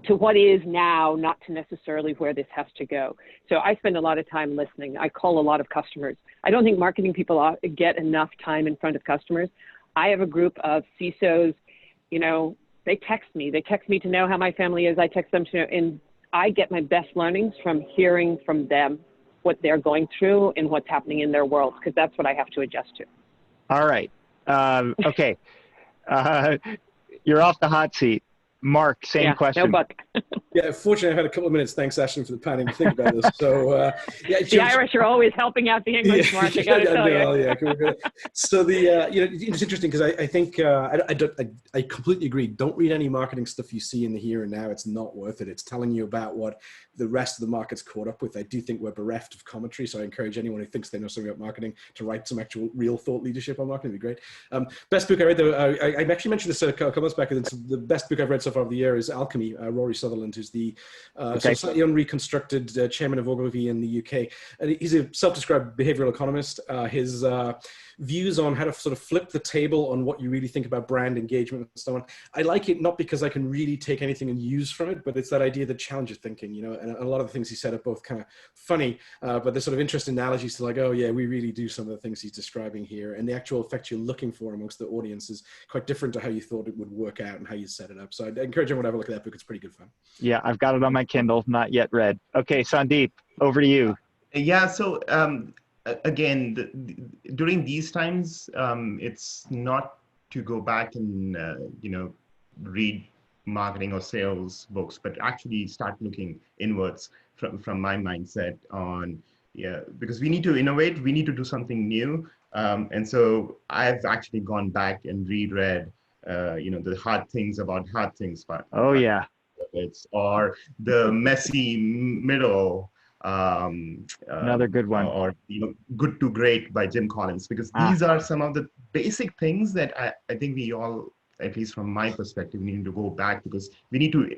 to what is now, not to necessarily where this has to go. So I spend a lot of time listening. I call a lot of customers. I don't think marketing people get enough time in front of customers. I have a group of CISOs, you know, they text me to know how my family is. I text them to know, and I get my best learnings from hearing from them what they're going through and what's happening in their worlds, because that's what I have to adjust to. All right. Okay. You're off the hot seat. Mark, same question. No buck. Yeah, fortunately, I've had a couple of minutes. Thanks, Ashley, for the panning to think about this. So, the Irish are always helping out the English, Mark. I got to tell you. Yeah. So you know, it's interesting because I think I completely agree. Don't read any marketing stuff you see in the here and now. It's not worth it. It's telling you about what the rest of the market's caught up with. I do think we're bereft of commentary, so I encourage anyone who thinks they know something about marketing to write some actual real thought leadership on marketing. It'd be great. Best book I read, though, I actually mentioned this a couple months back. It's the best book I've read so far of the year is Alchemy. Rory Sutherland, who's the sort of slightly unreconstructed chairman of Ogilvy in the UK. And he's a self-described behavioral economist. His views on how to sort of flip the table on what you really think about brand engagement and so on. I like it not because I can really take anything and use from it, but it's that idea that challenges thinking, you know, and a lot of the things he said are both kind of funny, but there's sort of interesting analogies to like, oh yeah, we really do some of the things he's describing here. And the actual effect you're looking for amongst the audience is quite different to how you thought it would work out and how you set it up. So I'd encourage everyone to have a look at that book. It's pretty good fun. Yeah, I've got it on my Kindle, not yet read. Okay, Sandeep, over to you. Yeah, so again, during these times, it's not to go back and, you know, read marketing or sales books, but actually start looking inwards from my mindset on, because we need to innovate, we need to do something new. And so I've actually gone back and reread, you know, the hard things about hard things. Oh, yeah. Or the messy middle. Another good one. Or, you know, Good to Great by Jim Collins, because these are some of the basic things that I think we all, at least from my perspective, we need to go back, because we need to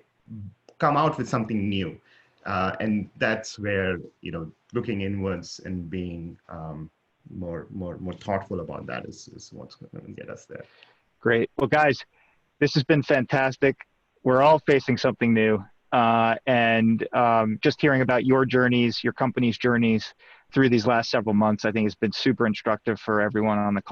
come out with something new. And that's where, you know, looking inwards and being more thoughtful about that is what's going to get us there. Great. Well, guys, this has been fantastic. We're all facing something new. And just hearing about your journeys, your company's journeys through these last several months, I think has been super instructive for everyone on the call.